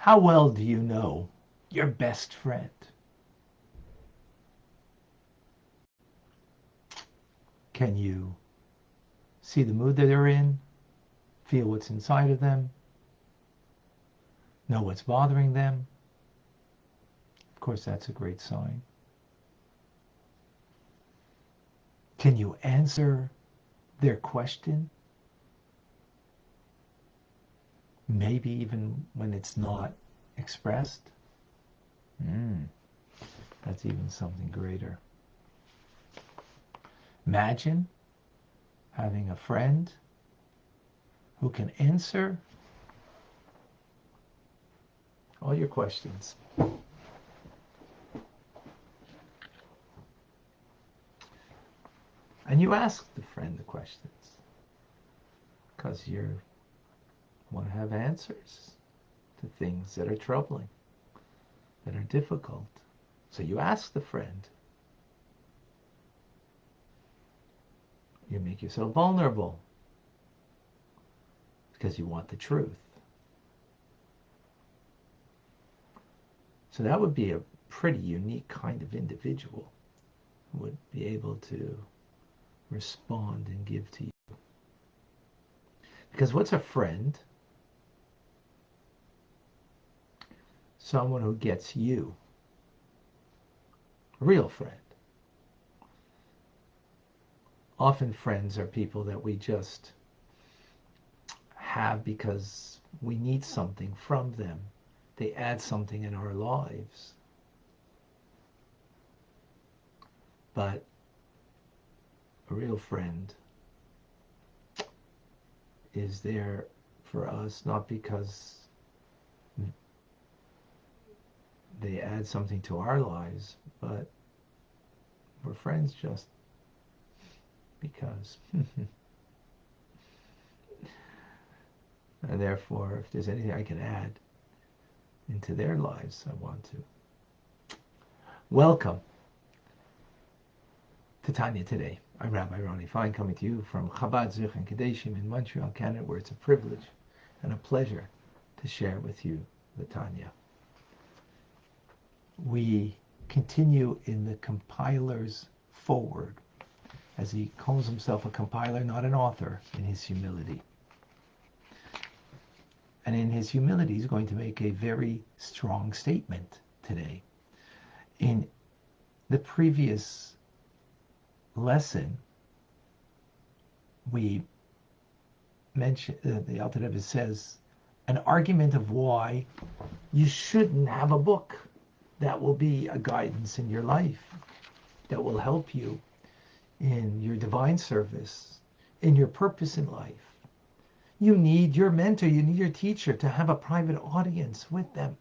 How well do you know your best friend? Can you see the mood that they're in? Feel what's inside of them? Know what's bothering them? Of course, that's a great sign. Can you answer their question? Maybe even when it's not expressed? That's even something greater. Imagine having a friend who can answer all your questions. And you ask the friend the questions because you want to have answers to things that are troubling, that are difficult. So you ask the friend. You make yourself vulnerable because you want the truth. So that would be a pretty unique kind of individual who would be able to respond and give to you. Because what's a friend? Someone who gets you. A real friend. Often friends are people that we just have because we need something from them. They add something in our lives. But a real friend is there for us not because they add something to our lives, but we're friends just because. And therefore, if there's anything I can add into their lives, I want to. Welcome to Tanya today. I'm Rabbi Ronnie Fine, coming to you from Chabad Zich and Kadeshim in Montreal, Canada, where it's a privilege and a pleasure to share with you the Tanya. We continue in the compiler's forward, as he calls himself a compiler, not an author, in his humility. And in his humility, he's going to make a very strong statement today. In the previous lesson, we mentioned, the Alter Rebbe says, an argument of why you shouldn't have a book that will be a guidance in your life, that will help you in your divine service, in your purpose in life. You need your mentor, you need your teacher to have a private audience with them.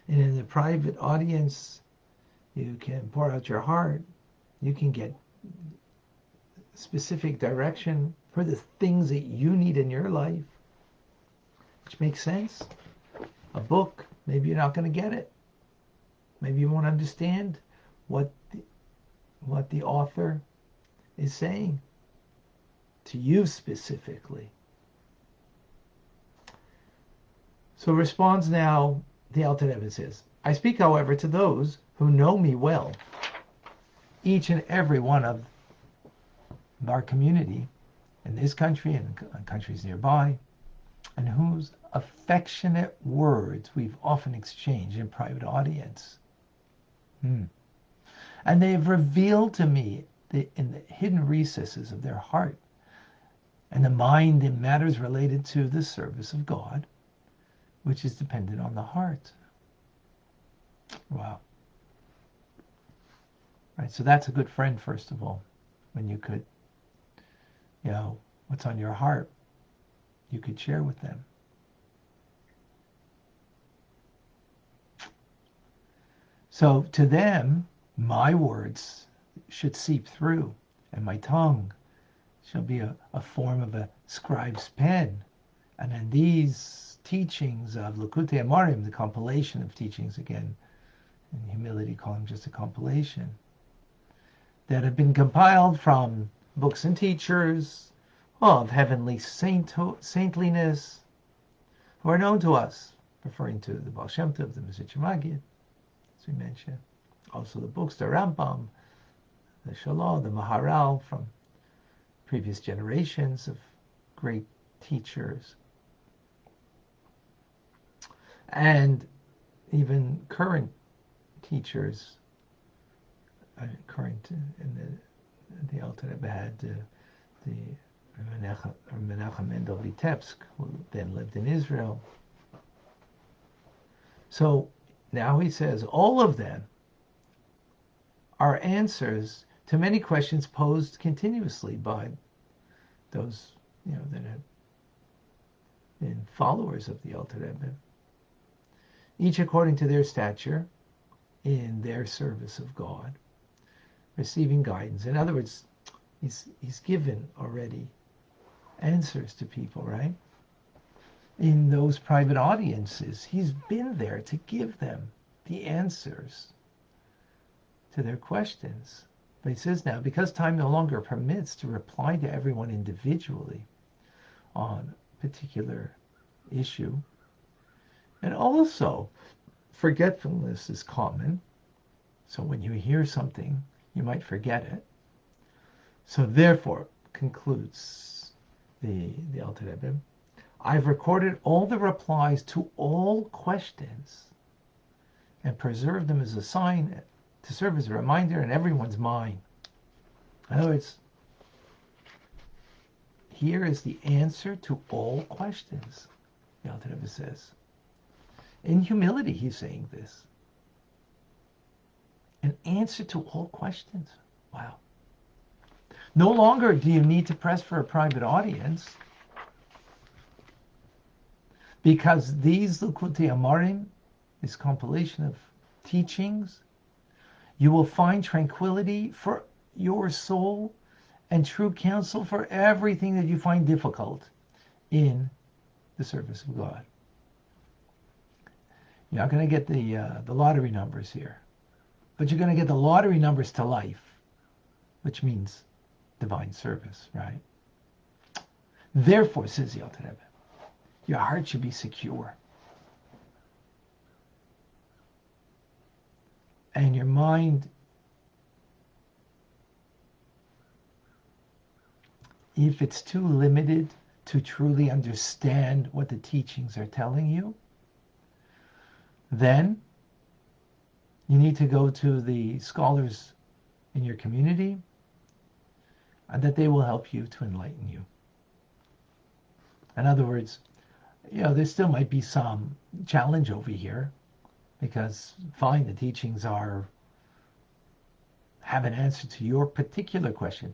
And in the private audience, you can pour out your heart. You can get specific direction for the things that you need in your life, which makes sense. A book, maybe you're not going to get it. Maybe you won't understand what the author is saying to you specifically. So responds now, the Alter Rebbe says, I speak, however, to those who know me well, each and every one of our community in this country and countries nearby, and whose affectionate words we've often exchanged in private audience. And they have revealed to me in the hidden recesses of their heart and the mind in matters related to the service of God, which is dependent on the heart. Wow. Right, so that's a good friend, first of all, when you could, what's on your heart, you could share with them. So to them, my words should seep through, and my tongue shall be a form of a scribe's pen. And in these teachings of Likutei Amarim, the compilation of teachings, again, in humility, call them just a compilation, that have been compiled from books and teachers of heavenly saintliness, who are known to us, referring to the Baal Shem Tov, the Mesilat Yesharim, as we mentioned. Also the books, the Rambam, the Shalom, the Maharal from previous generations of great teachers. And even current teachers, current in the Alter Rebbe had the Menachem Mendel Vitebsk, who then lived in Israel. So now he says all of them are answers to many questions posed continuously by those, that have been followers of the Alter Rebbe, each according to their stature in their service of God, receiving guidance. In other words, he's given already answers to people, right? In those private audiences, he's been there to give them the answers to their questions. But he says now, because time no longer permits to reply to everyone individually on a particular issue, and also forgetfulness is common, so when you hear something, you might forget it. So therefore, concludes the Alter Rebbe, I've recorded all the replies to all questions and preserved them as a sign to serve as a reminder in everyone's mind. In other words, here is the answer to all questions, the Alter Rebbe says. In humility, he's saying this. An answer to all questions. Wow. No longer do you need to press for a private audience, because these Likutei Amarim, this compilation of teachings, you will find tranquility for your soul and true counsel for everything that you find difficult in the service of God. You're not going to get the lottery numbers here, but you're going to get the lottery numbers to life, which means divine service, right? Therefore, says the Alter Rebbe, your heart should be secure. And your mind, if it's too limited to truly understand what the teachings are telling you, then you need to go to the scholars in your community, and that they will help you to enlighten you. In other words, there still might be some challenge over here, because fine, the teachings have an answer to your particular question,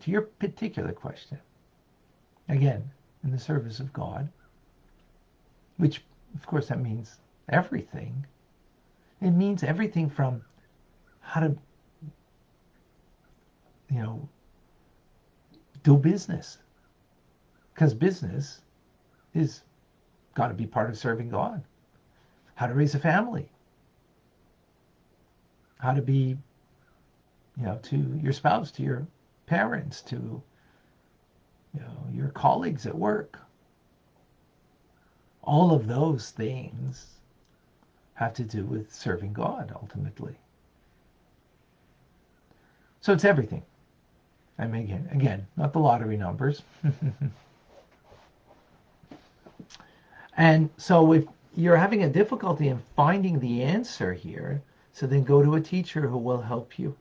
Again, in the service of God, which, of course, that means everything. It means everything from how to, do business. Because business is got to be part of serving God. How to raise a family. How to be, to your spouse, to your parents, to, your colleagues at work. All of those things have to do with serving God, ultimately. So it's everything. I mean, again, not the lottery numbers. And so if you're having a difficulty in finding the answer here, so then go to a teacher who will help you.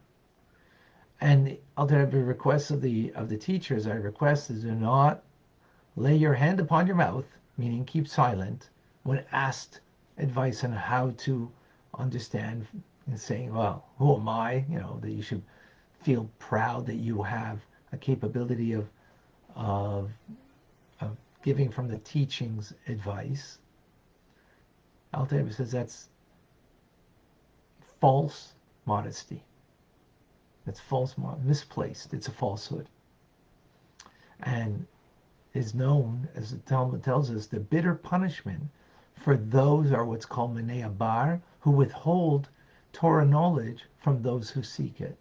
And Alter Rebbe requests of the teachers, I request is do not lay your hand upon your mouth, meaning keep silent, when asked advice on how to understand, and saying, well, who am I? That you should feel proud that you have a capability of giving from the teachings advice. Alter Rebbe says that's false modesty. That's misplaced. It's a falsehood. And is known, as the Talmud tells us, the bitter punishment for those are what's called Menei Abar, who withhold Torah knowledge from those who seek it.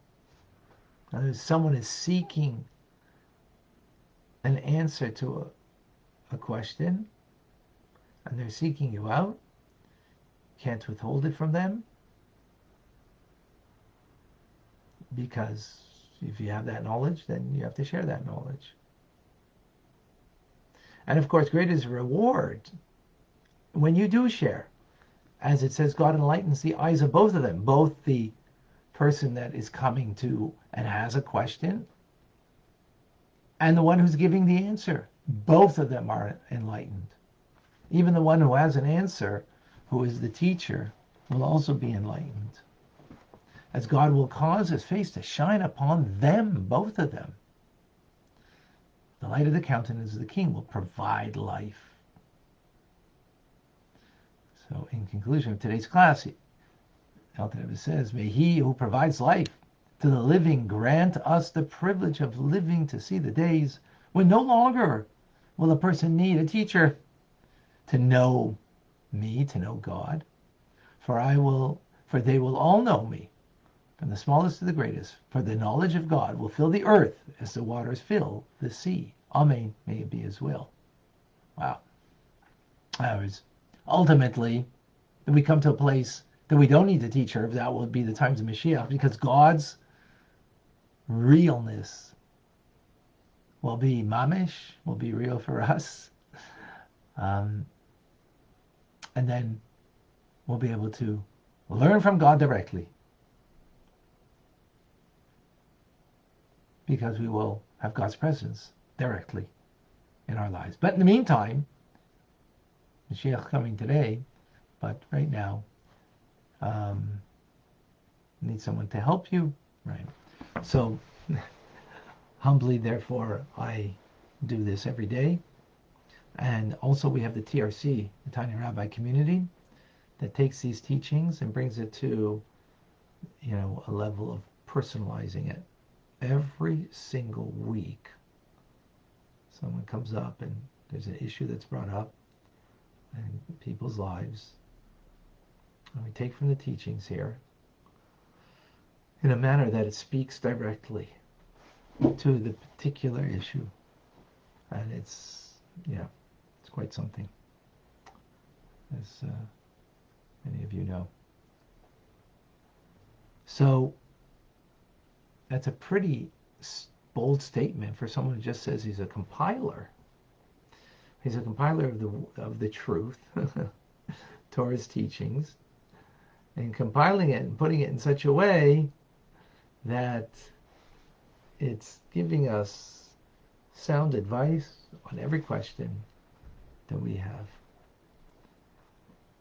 Now, if someone is seeking an answer to a question, and they're seeking you out, can't withhold it from them, because if you have that knowledge, then you have to share that knowledge. And of course, great is reward when you do share. As it says, God enlightens the eyes of both of them, both the person that is coming to and has a question and the one who's giving the answer. Both of them are enlightened. Even the one who has an answer, who is the teacher, will also be enlightened, as God will cause his face to shine upon them, both of them. The light of the countenance of the king will provide life. So in conclusion of today's class, Alter Rebbe says, may he who provides life to the living grant us the privilege of living to see the days when no longer will a person need a teacher to know me, to know God. For they will all know me, from the smallest to the greatest, for the knowledge of God will fill the earth as the waters fill the sea. Amen, may it be his will. Wow. Ultimately, that we come to a place that we don't need to teach her, that will be the times of Mashiach, because God's realness will be mamish, will be real for us. And then we'll be able to learn from God directly, because we will have God's presence directly in our lives. But in the meantime, Mashiach coming today, but right now, need someone to help you, right? So, humbly, therefore, I do this every day. And also we have the TRC, the Tanya Rabbi community, that takes these teachings and brings it to, a level of personalizing it. Every single week, someone comes up and there's an issue that's brought up in people's lives. And we take from the teachings here in a manner that it speaks directly to the particular issue. And it's quite something, as many of you know. So that's a pretty bold statement for someone who just says he's a compiler. He's a compiler of the truth, Torah's teachings, and compiling it and putting it in such a way that it's giving us sound advice on every question that we have.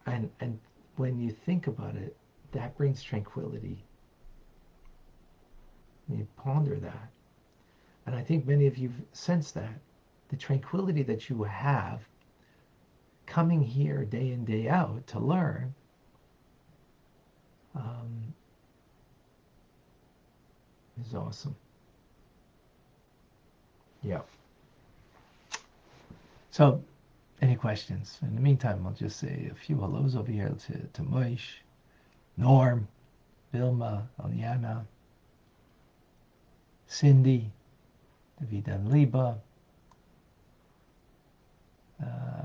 And when you think about it, that brings tranquility. You ponder that. And I think many of you sense that. The tranquility that you have coming here day in, day out to learn, is awesome. Yeah. So, any questions? In the meantime, I'll just say a few hellos over here to Moish, Norm, Vilma, Aliana, Cindy, David and Liba,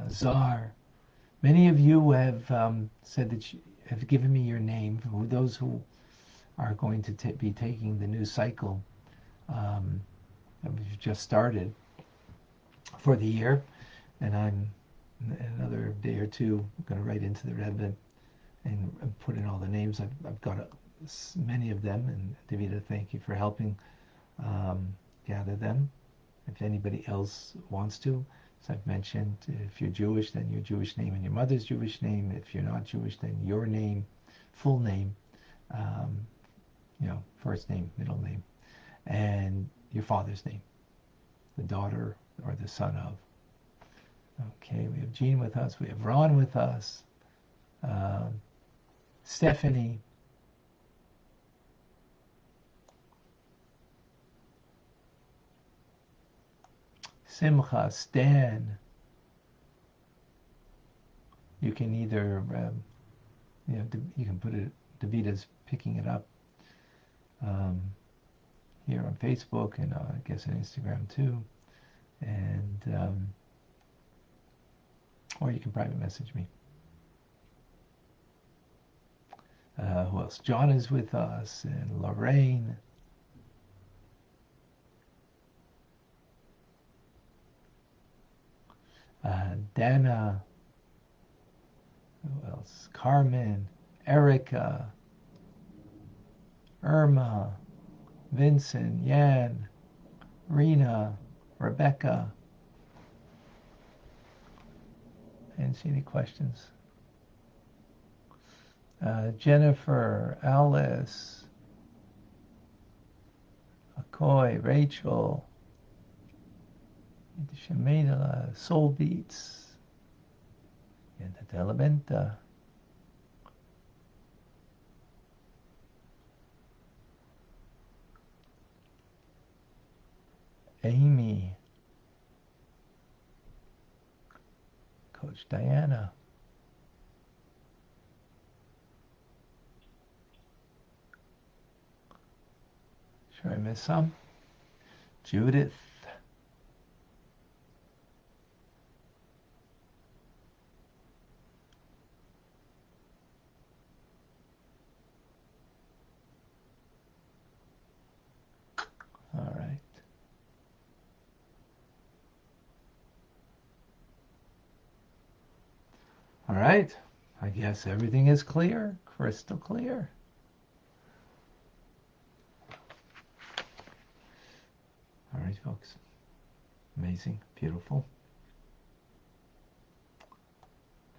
Czar. Many of you have said that you have given me your name. For those who are going to be taking the new cycle that we've just started for the year, and I'm in another day or two going to write into the Rebbe and put in all the names. I've got many of them, and Davida, thank you for helping gather them. If anybody else wants to, as I've mentioned, if you're Jewish, then your Jewish name and your mother's Jewish name. If you're not Jewish, then your name, full name, first name, middle name, and your father's name, the daughter or the son of. Okay, we have Jean with us. We have Ron with us. Stephanie. Simcha, Stan. You can either, you can put it, Davita's picking it up here on Facebook and I guess on Instagram too. And or you can private message me. Who else? John is with us, and Lorraine. Dana. Who else? Carmen, Erica, Irma, Vincent, Yan, Rena, Rebecca. I didn't see any questions. Jennifer, Alice, Akoy, Rachel, Shemela, Soul Beats, Telebenta. Amy, Coach Diana. Sure I missed some? Judith. All right. All right. I guess everything is clear, crystal clear. All right, folks. Amazing, beautiful.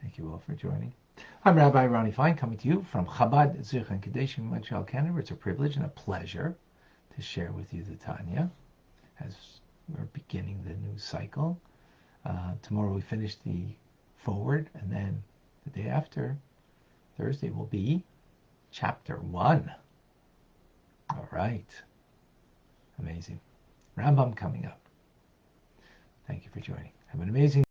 Thank you all for joining. I'm Rabbi Ronnie Fine, coming to you from Chabad Zich and Kadesh in Montreal, Canada. It's a privilege and a pleasure to share with you the Tanya as we're beginning the new cycle. Tomorrow we finish the forward, and then the day after, Thursday, will be chapter 1. All right. Amazing. Rambam coming up. Thank you for joining. Have an amazing